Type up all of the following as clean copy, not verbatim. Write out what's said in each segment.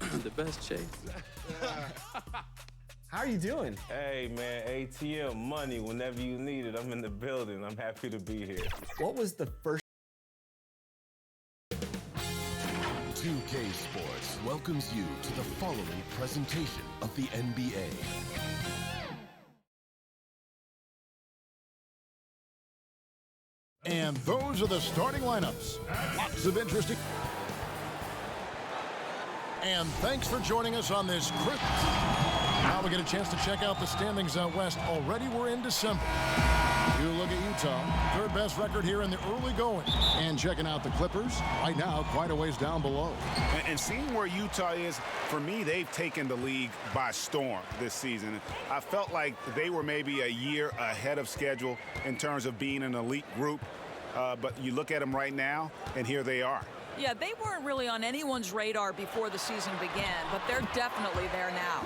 I'm the best, Chase. How are you doing? Hey, man, ATM money whenever you need it. I'm in the building. I'm happy to be here. What was the first 2K Sports welcomes you to the following presentation of the NBA. And those are the starting lineups. Lots of interesting. And thanks for joining us on this crisp. Now we get a chance to check out the standings out west. Already we're in December. You look at Utah, third best record here in the early going. And checking out the Clippers, right now quite a ways down below. And seeing where Utah is, for me, they've taken the league by storm this season. I felt like they were maybe a year ahead of schedule in terms of being an elite group. But you look at them right now, and here they are. Yeah, they weren't really on anyone's radar before the season began, but they're definitely there now.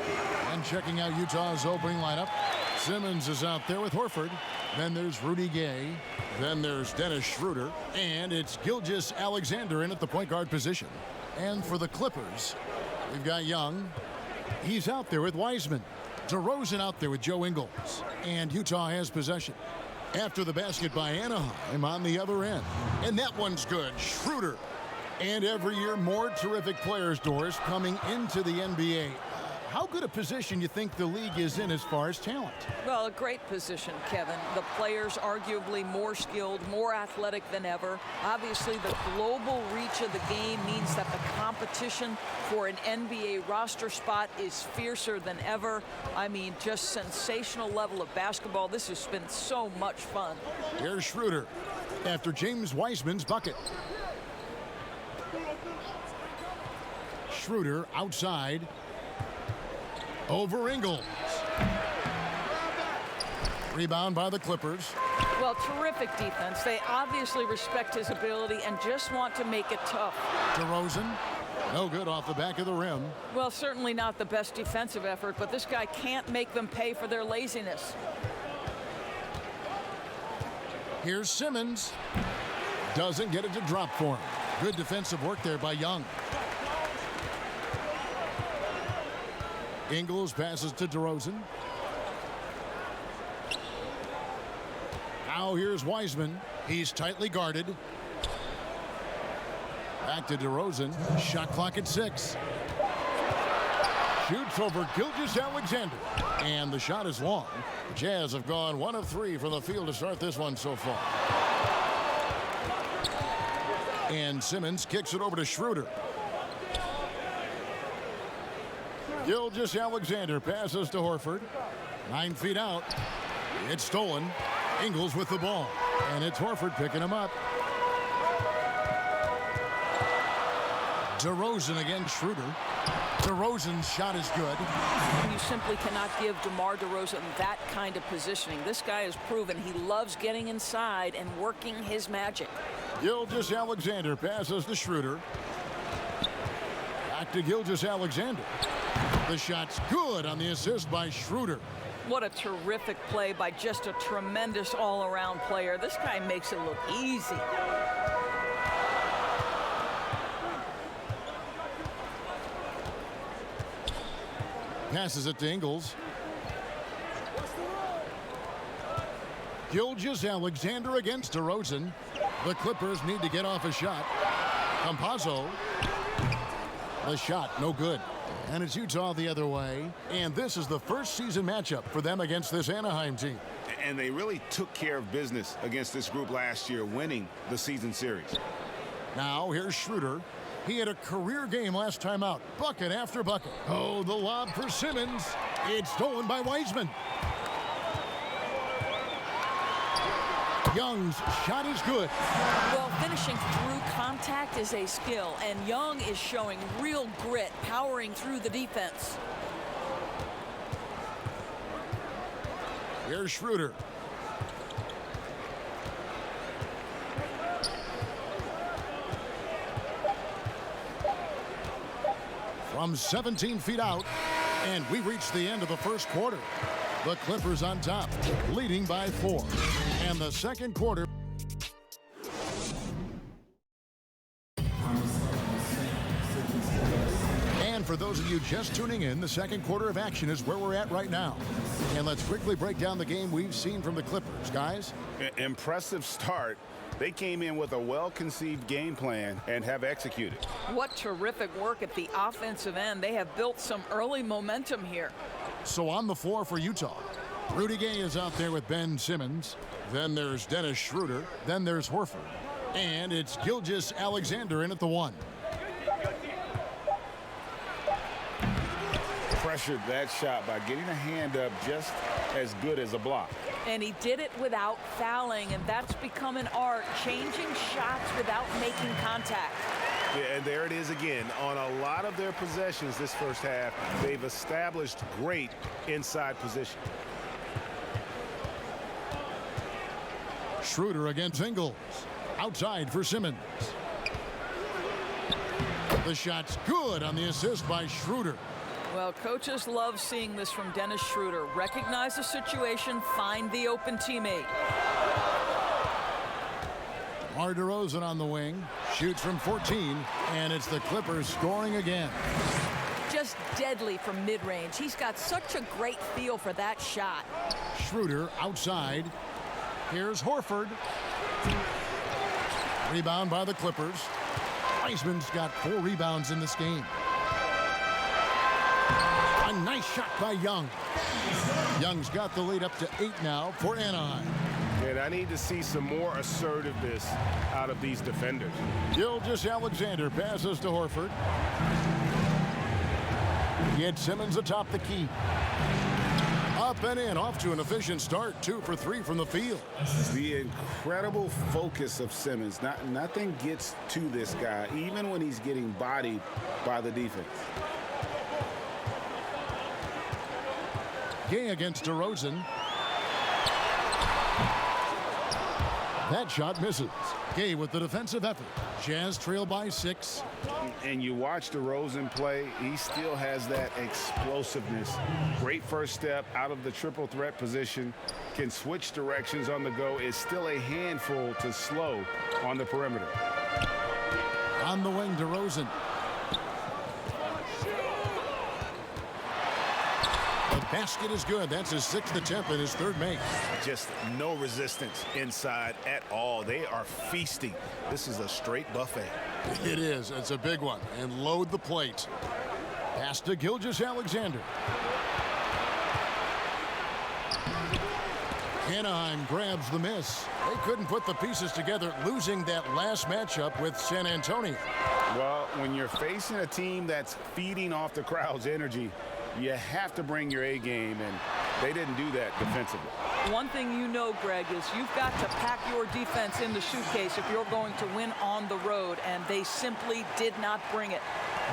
And checking out Utah's opening lineup, Simmons is out there with Horford. Then there's Rudy Gay. Then there's Dennis Schroeder. And it's Gilgeous Alexander in at the point guard position. And for the Clippers, we've got Young. He's out there with Wiseman. DeRozan out there with Joe Ingles. And Utah has possession. After the basket by Anaheim on the other end. And that one's good. Schroeder. And every year, more terrific players, Doris, coming into the NBA. How good a position you think the league is in as far as talent? Well, a great position, Kevin. The players arguably more skilled, more athletic than ever. Obviously, the global reach of the game means that the competition for an NBA roster spot is fiercer than ever. I mean, just sensational level of basketball. This has been so much fun. Here's Schroeder after James Wiseman's bucket. Schroeder outside. Over Ingles. Rebound by the Clippers. Well, terrific defense. They obviously respect his ability and just want to make it tough. DeRozan, no good off the back of the rim. Well, certainly not the best defensive effort, but this guy can't make them pay for their laziness. Here's Simmons. Doesn't get it to drop for him. Good defensive work there by Young. Ingles passes to DeRozan. Now here's Wiseman. He's tightly guarded. Back to DeRozan. Shot clock at 6. Shoots over Gilgeous Alexander. And the shot is long. The Jazz have gone 1 of 3 from the field to start this one so far. And Simmons kicks it over to Schroeder. Gilgeous Alexander passes to Horford. 9 feet out. It's stolen. Ingles with the ball. And it's Horford picking him up. DeRozan against Schroeder. DeRozan's shot is good. You simply cannot give DeMar DeRozan that kind of positioning. This guy has proven he loves getting inside and working his magic. Gilgeous Alexander passes to Schroeder. Back to Gilgeous Alexander. The shot's good on the assist by Schroeder. What a terrific play by just a tremendous all-around player. This guy makes it look easy. Passes it to Ingles. Gilgeous Alexander against DeRozan. The Clippers need to get off a shot. Campazzo. The shot, no good. And it's Utah the other way. And this is the first season matchup for them against this Anaheim team. And they really took care of business against this group last year, winning the season series. Now here's Schroeder. He had a career game last time out. Bucket after bucket. Oh, the lob for Simmons. It's stolen by Wiseman. Young's shot is good. Well, finishing through contact is a skill, and Young is showing real grit, powering through the defense. Here's Schroeder. From 17 feet out, and we reach the end of the first quarter. The Clippers on top, leading by 4. And the second quarter. And for those those of you just tuning in, the second quarter of action is where we're at right now. And let's quickly break down the game we've seen from the Clippers. Guys? Impressive start. They came in with a well-conceived game plan and have executed. What terrific work at the offensive end. They have built some early momentum here. So on the floor for Utah, Rudy Gay is out there with Ben Simmons. Then there's Dennis Schroeder. Then there's Horford. And it's Gilgeous Alexander in at the 1. Pressured that shot by getting a hand up just as good as a block. And he did it without fouling, and that's become an art, changing shots without making contact. Yeah, and there it is again. On a lot of their possessions this first half, they've established great inside position. Schroeder against Ingles. Outside for Simmons. The shot's good on the assist by Schroeder. Well, coaches love seeing this from Dennis Schroeder. Recognize the situation, find the open teammate. DeMar DeRozan on the wing. Shoots from 14, and it's the Clippers scoring again. Just deadly from mid-range. He's got such a great feel for that shot. Schroeder outside. Here's Horford. Rebound by the Clippers. Weissman's got 4 rebounds in this game. A nice shot by Young. Young's got the lead up to 8 now for Anaheim. And I need to see some more assertiveness out of these defenders. Gilgeous Alexander passes to Horford. Gets Simmons atop the key. Up and in, off to an efficient start. 2 for 3 from the field. The incredible focus of Simmons. Nothing gets to this guy, even when he's getting bodied by the defense. Gay against DeRozan. That shot misses. Gay with the defensive effort. Jazz trail by 6. And you watch DeRozan play, he still has that explosiveness. Great first step out of the triple threat position. Can switch directions on the go. Is still a handful to slow on the perimeter. On the wing, DeRozan. The basket is good. That's his 6th attempt and his 3rd make. Just no resistance inside at all. They are feasting. This is a straight buffet. It is. It's a big one. And load the plate. Pass to Gilgeous Alexander. Anaheim grabs the miss. They couldn't put the pieces together, losing that last matchup with San Antonio. Well, when you're facing a team that's feeding off the crowd's energy, you have to bring your A game, and they didn't do that defensively. One thing you know, Greg, is you've got to pack your defense in the suitcase if you're going to win on the road, and they simply did not bring it.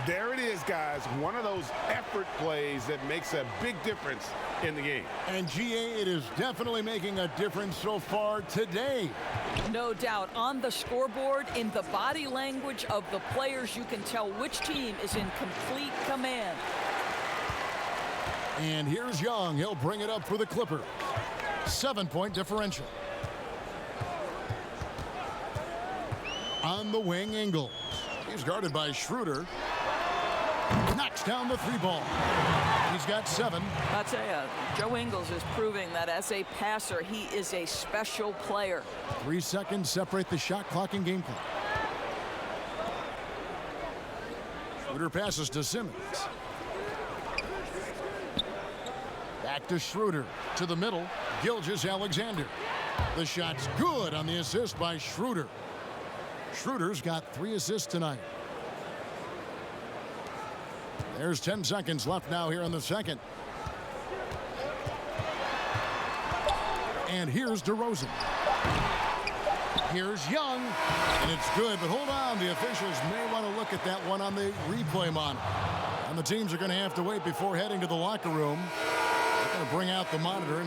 There it is, guys. One of those effort plays that makes a big difference in the game. And GA, it is definitely making a difference so far today. No doubt. On the scoreboard, in the body language of the players, you can tell which team is in complete command. And here's Young. He'll bring it up for the Clippers. 7-point differential. On the wing, Ingles. He's guarded by Schroeder. Knocks down the 3-ball. He's got 7. I'll tell you, Joe Ingles is proving that as a passer, he is a special player. 3 seconds separate the shot clock and game clock. Schroeder passes to Simmons. Back to Schroeder. To the middle, Gilgeous Alexander. The shot's good on the assist by Schroeder. Schroeder's got 3 assists tonight. There's 10 seconds left now here in the second. And here's DeRozan. Here's Young. And it's good, but hold on. The officials may want to look at that one on the replay monitor. And the teams are going to have to wait before heading to the locker room. They're going to bring out the monitor.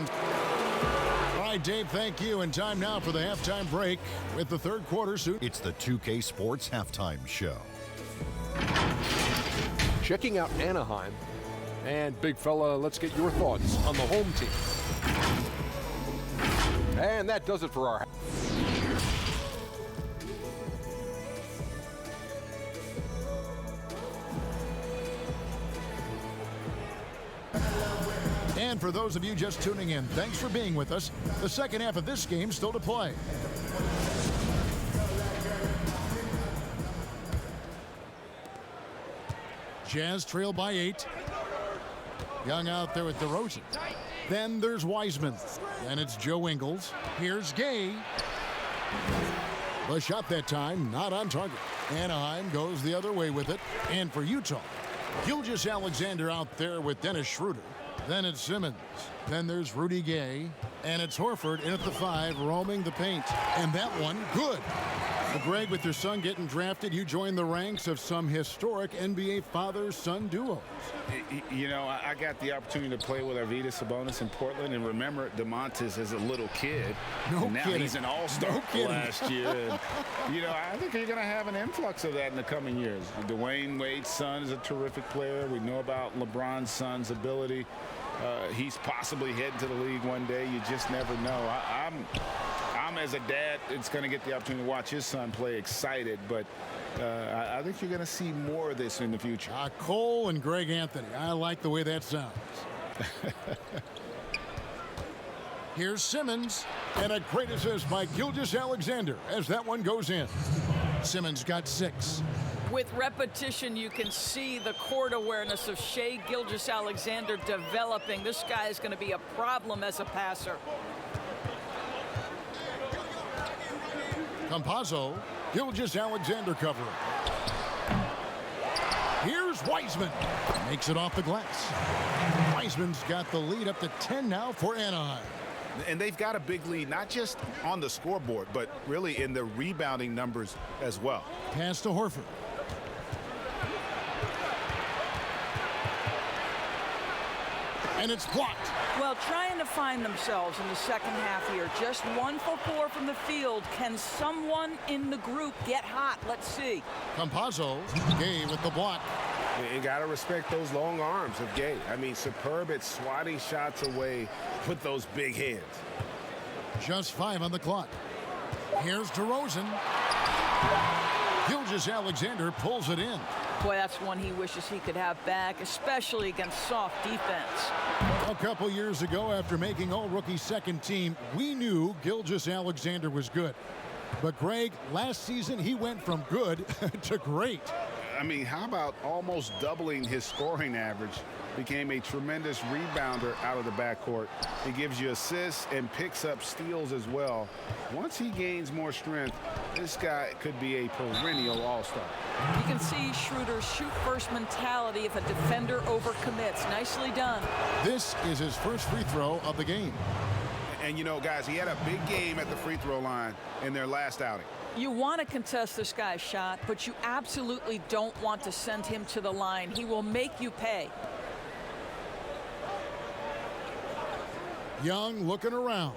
All right, Dave, thank you. And time now for the halftime break with the third quarter suit. It's the 2K Sports Halftime Show. Checking out Anaheim. And big fella, let's get your thoughts on the home team. And that does it for our And for those of you just tuning in, thanks for being with us. The second half of this game still to play. Jazz trail by 8. Young out there with DeRozan. Then there's Wiseman. Then it's Joe Ingles. Here's Gay. The shot that time, not on target. Anaheim goes the other way with it. And for Utah, Gilgeous-Alexander out there with Dennis Schroeder. Then it's Simmons. Then there's Rudy Gay. And it's Horford in at the 5, roaming the paint. And that one, good. Well, Greg, with your son getting drafted, you join the ranks of some historic NBA father-son duos. You know, I got the opportunity to play with Arvydas Sabonis in Portland, and remember DeMontis as a little kid. No and now kidding. He's an all-star last year. And, you know, I think you're going to have an influx of that in the coming years. Dwayne Wade's son is a terrific player. We know about LeBron's son's ability. He's possibly heading to the league one day. You just never know. I'm as a dad, it's going to get the opportunity to watch his son play excited, but I think you're going to see more of this in the future. Cole and Greg Anthony. I like the way that sounds. Here's Simmons, and a great assist by Gilgeous-Alexander as that one goes in. Simmons got 6. With repetition, you can see the court awareness of Shai Gilgeous-Alexander developing. This guy is going to be a problem as a passer. Campazzo, Gilgeous-Alexander covering. Here's Wiseman. Makes it off the glass. Wiseman's got the lead up to 10 now for Anaheim. And they've got a big lead, not just on the scoreboard, but really in the rebounding numbers as well. Pass to Horford. And it's blocked. Well, trying to find themselves in the second half here. Just 1 for 4 from the field. Can someone in the group get hot? Let's see. Campazzo, Gay with the block. You got to respect those long arms of Gay. I mean, superb at swatting shots away with those big hands. Just 5 on the clock. Here's DeRozan. Gilgeous-Alexander pulls it in. Boy, that's one he wishes he could have back, especially against soft defense. A couple years ago, after making all-rookie second team, we knew Gilgeous-Alexander was good. But, Greg, last season he went from good to great. I mean, how about almost doubling his scoring average? Became a tremendous rebounder out of the backcourt. He gives you assists and picks up steals as well. Once he gains more strength, this guy could be a perennial all-star. You can see Schroeder's shoot-first mentality if a defender overcommits. Nicely done. This is his first free throw of the game. And, you know, guys, he had a big game at the free throw line in their last outing. You want to contest this guy's shot, but you absolutely don't want to send him to the line. He will make you pay. Young looking around.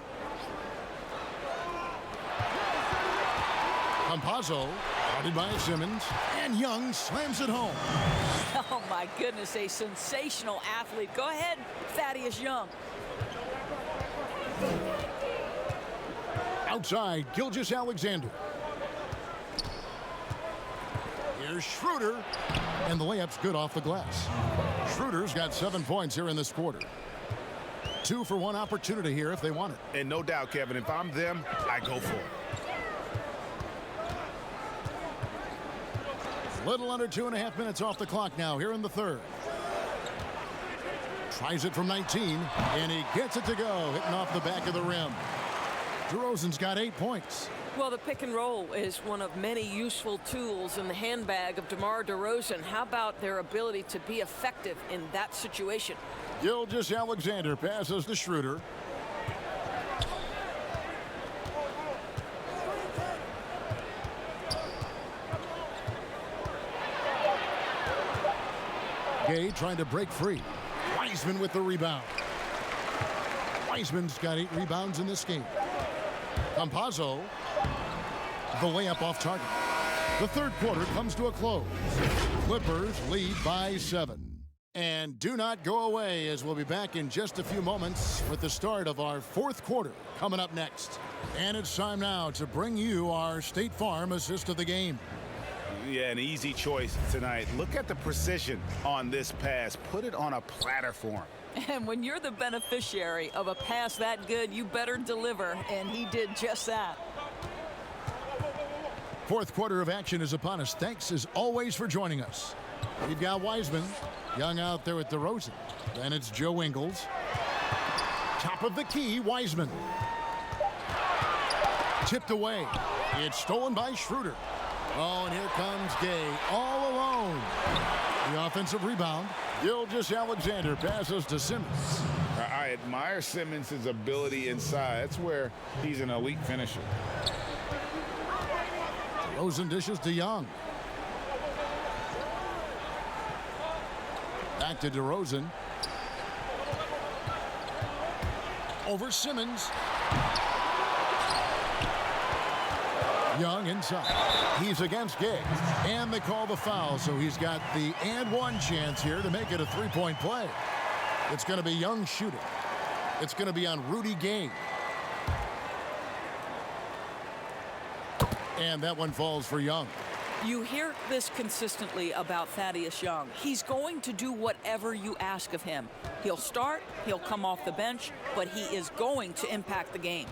Campazzo, guarded by Simmons, and Young slams it home. Oh, my goodness, a sensational athlete. Go ahead, Thaddeus Young. Outside, Gilgeous-Alexander. Here's Schroeder, and the layup's good off the glass. Schroeder's got 7 points here in this quarter. 2 for 1 opportunity here if they want it. And no doubt, Kevin, if I'm them, I go for it. Little under 2.5 minutes off the clock now here in the third. Tries it from 19, and he gets it to go, hitting off the back of the rim. DeRozan's got 8 points. Well, the pick and roll is one of many useful tools in the handbag of DeMar DeRozan. How about their ability to be effective in that situation? Gilgeous-Alexander passes to Schroeder. Gay trying to break free. Wiseman with the rebound. Wiseman's got 8 rebounds in this game. Campazzo, the layup off target. The third quarter comes to a close. Clippers lead by 7. And do not go away, as we'll be back in just a few moments with the start of our fourth quarter coming up next. And it's time now to bring you our State Farm assist of the game. Yeah, an easy choice tonight. Look at the precision on this pass. Put it on a platter for him. And when you're the beneficiary of a pass that good, you better deliver, and he did just that. Fourth quarter of action is upon us. Thanks, as always, for joining us. We've got Wiseman, Young out there with DeRozan. Then it's Joe Ingles. Top of the key, Wiseman. Tipped away. It's stolen by Schroeder. Oh, and here comes Gay all alone. The offensive rebound. Gilgeous-Alexander passes to Simmons. I admire Simmons' ability inside. That's where he's an elite finisher. DeRozan dishes to Young. Back to DeRozan. Over Simmons. Young inside. He's against Gay. And they call the foul, so he's got the and one chance here to make it a three-point play. It's going to be Young shooting. It's going to be on Rudy Gay. And that one falls for Young. You hear this consistently about Thaddeus Young. He's going to do whatever you ask of him. He'll start, he'll come off the bench, but he is going to impact the game.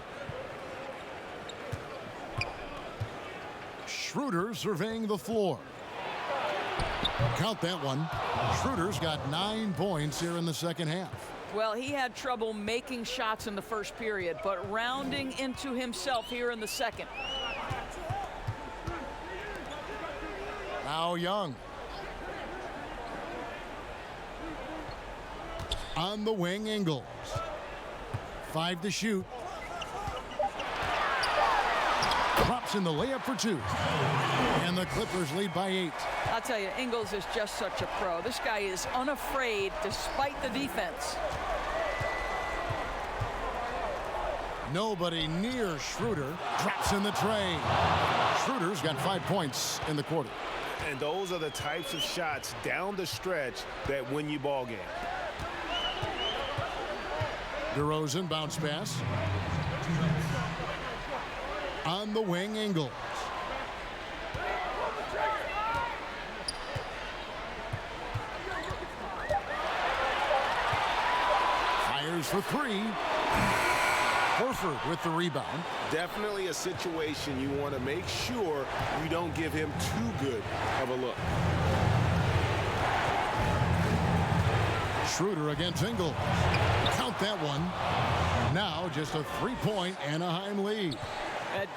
Schroeder surveying the floor. Count that one. Schroeder's got 9 points here in the second half. Well, he had trouble making shots in the first period, but rounding into himself here in the second. Now Young. On the wing, Ingles. 5 to shoot. Drops in the layup for 2. And the Clippers lead by 8. I'll tell you, Ingles is just such a pro. This guy is unafraid despite the defense. Nobody near Schroeder. Drops in the tray. Schroeder's got 5 points in the quarter. And those are the types of shots down the stretch that win you ball game. DeRozan bounce pass. On the wing, Ingles. Fires for 3. Horford with the rebound. Definitely a situation you want to make sure you don't give him too good of a look. Schroeder against Ingles. Count that one. Now just a 3-point Anaheim lead.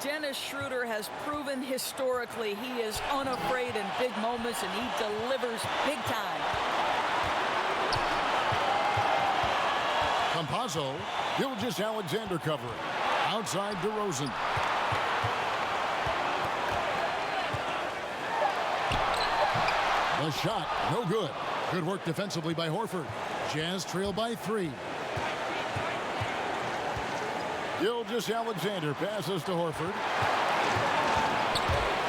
Dennis Schroeder has proven historically he is unafraid in big moments, and he delivers big time. Campazzo. Gilgeous-Alexander covering. Outside DeRozan. The shot, no good. Good work defensively by Horford. Jazz trail by 3. Gilgeous-Alexander passes to Horford.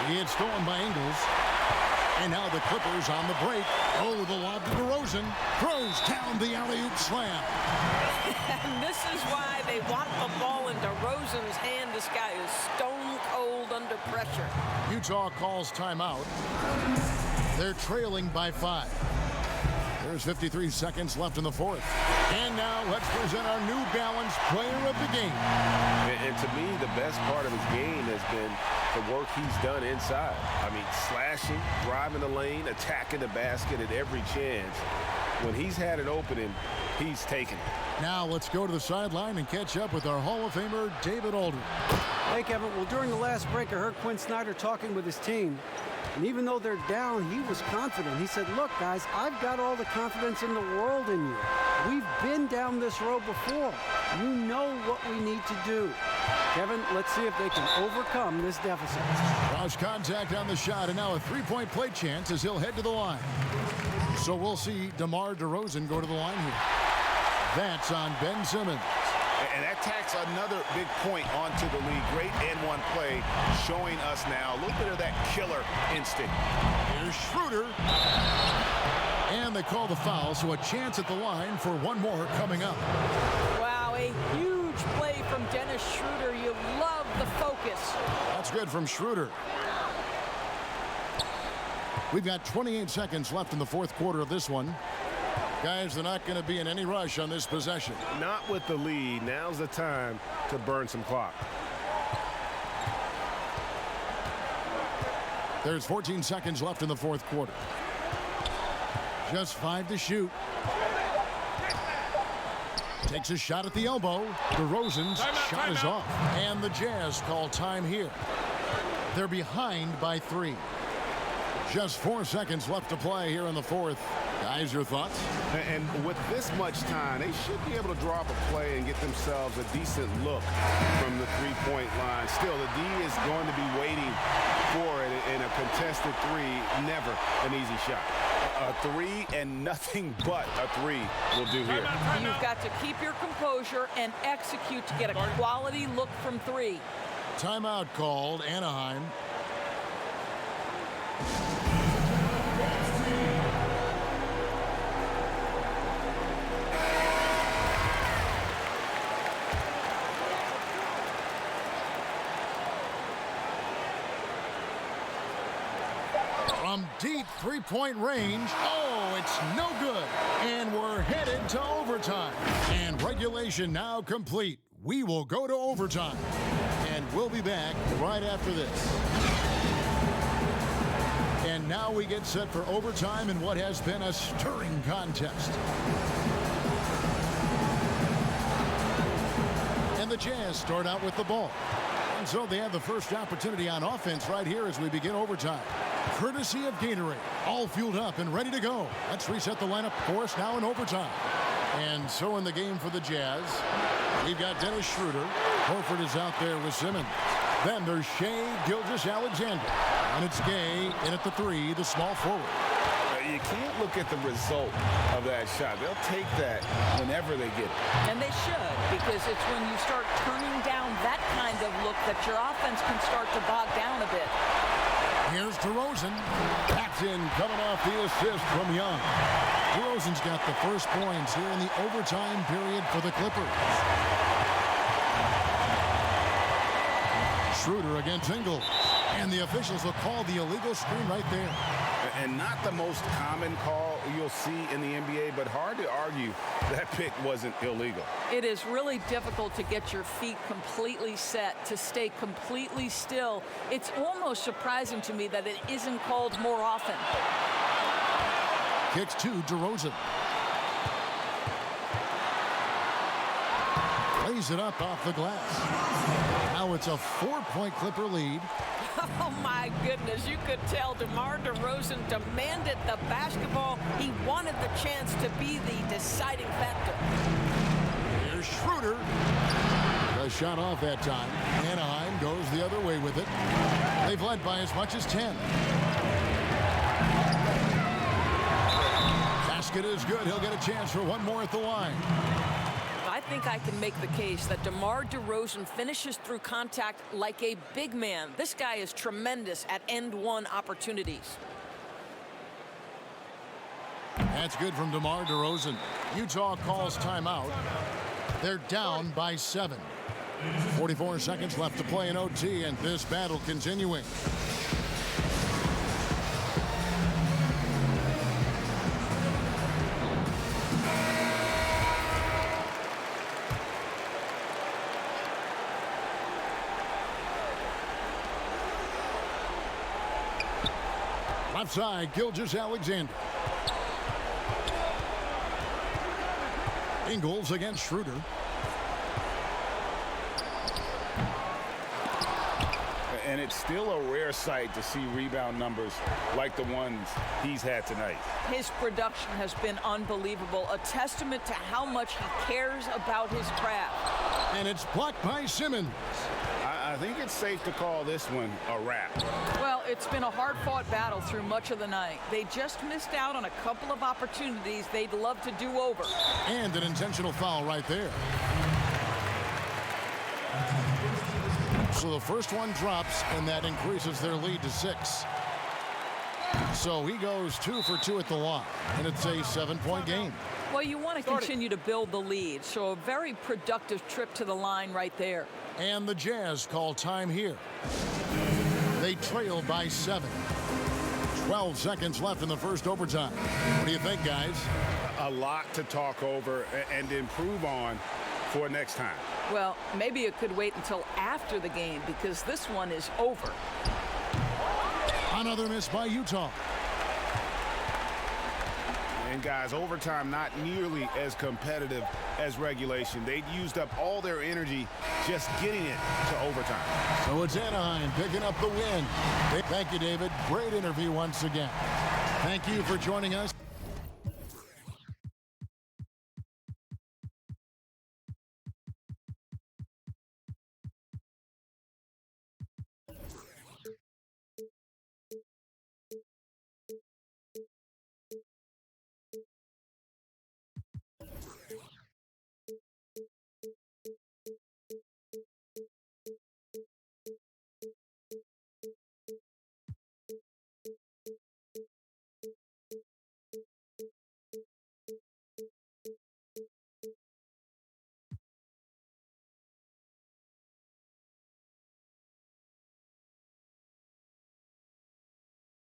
It's stolen by Ingles. And now the Clippers on the break. Oh, the lob to DeRozan. Throws down the alley-oop slam. And this is why they want the ball in DeRozan's hand. This guy is stone cold under pressure. Utah calls timeout. They're trailing by 5. There's 53 seconds left in the fourth. And now let's present our New Balance player of the game. And to me, the best part of his game has been the work he's done inside. I mean, slashing, driving the lane, attacking the basket at every chance. When he's had an opening, he's taken it. Now let's go to the sideline and catch up with our Hall of Famer, David Aldridge. Hey, Kevin. Well, during the last break, I heard Quinn Snyder talking with his team. And even though they're down, he was confident. He said, look, guys, I've got all the confidence in the world in you. We've been down this road before. You know what we need to do. Kevin, let's see if they can overcome this deficit. Cross contact on the shot, and now a 3-point play chance as he'll head to the line. So we'll see DeMar DeRozan go to the line here. That's on Ben Simmons. And that tacks another big point onto the league. Great N1 play showing us now a little bit of that killer instinct. Here's Schroeder. And they call the foul, so a chance at the line for one more coming up. Wow, a huge play from Dennis Schroeder. You love the focus. That's good from Schroeder. We've got 28 seconds left in the fourth quarter of this one. Guys, they're not going to be in any rush on this possession. Not with the lead. Now's the time to burn some clock. There's 14 seconds left in the fourth quarter. Just 5 to shoot. Takes a shot at the elbow. DeRozan's shot is off. And the Jazz call time here. They're behind by 3. Just 4 seconds left to play here in the fourth. Guys, your thoughts? And with this much time, they should be able to draw up a play and get themselves a decent look from the three-point line. Still, the D is going to be waiting for it in a contested three. Never an easy shot. A three and nothing but a three will do here. You've got to keep your composure and execute to get a quality look from 3. Timeout called, Anaheim. From deep three-point range. Oh, it's no good. And we're headed to overtime. And regulation now complete. We will go to overtime. And we'll be back right after this. And now we get set for overtime in what has been a stirring contest. And the Jazz start out with the ball. And so they have the first opportunity on offense right here as we begin overtime. Courtesy of Gatorade. All fueled up and ready to go. Let's reset the lineup for us now in overtime. And so in the game for the Jazz, we've got Dennis Schroeder. Horford is out there with Simmons. Then there's Shea Gilgeous-Alexander. And it's Gay in at the 3, the small forward. You can't look at the result of that shot. They'll take that whenever they get it. And they should, because it's when you start turning down that kind of look that your offense can start to bog down a bit. Here's DeRozan. Tapped in, coming off the assist from Young. DeRozan's got the first points here in the overtime period for the Clippers. Schroeder against Ingles. And the officials will call the illegal screen right there. And not the most common call you'll see in the NBA, but hard to argue that pick wasn't illegal. It is really difficult to get your feet completely set, to stay completely still. It's almost surprising to me that it isn't called more often. Kicks to DeRozan. Lays it up off the glass. Now it's a 4-point Clipper lead. Oh, my goodness. You could tell DeMar DeRozan demanded the basketball. He wanted the chance to be the deciding factor. Here's Schroeder. The shot off that time. Anaheim goes the other way with it. They've led by as much as 10. Basket is good. He'll get a chance for one more at the line. I think I can make the case that DeMar DeRozan finishes through contact like a big man. This guy is tremendous at end-one opportunities. That's good from DeMar DeRozan. Utah calls timeout. They're down by 7. 44 seconds left to play in OT, and this battle continuing. Left side, Gilgeous-Alexander. Ingles against Schroeder. And it's still a rare sight to see rebound numbers like the ones he's had tonight. His production has been unbelievable, a testament to how much he cares about his craft. And it's blocked by Simmons. I think it's safe to call this one a wrap. Well, it's been a hard-fought battle through much of the night. They just missed out on a couple of opportunities they'd love to do over. And an intentional foul right there. So the first one drops, and that increases their lead to 6. So he goes 2 for 2 at the line, and it's a 7-point game. Well, you want to continue to build the lead, so a very productive trip to the line right there. And the Jazz call time here. They trail by 7. 12 seconds left in the first overtime. What do you think, guys? a lot to talk over and improve on for next time. Well, maybe it could wait until after the game because this one is over. Another miss by Utah. And guys, overtime not nearly as competitive as regulation. They'd used up all their energy just getting it to overtime. So it's Anaheim picking up the win. Thank you, David. Great interview once again. Thank you for joining us.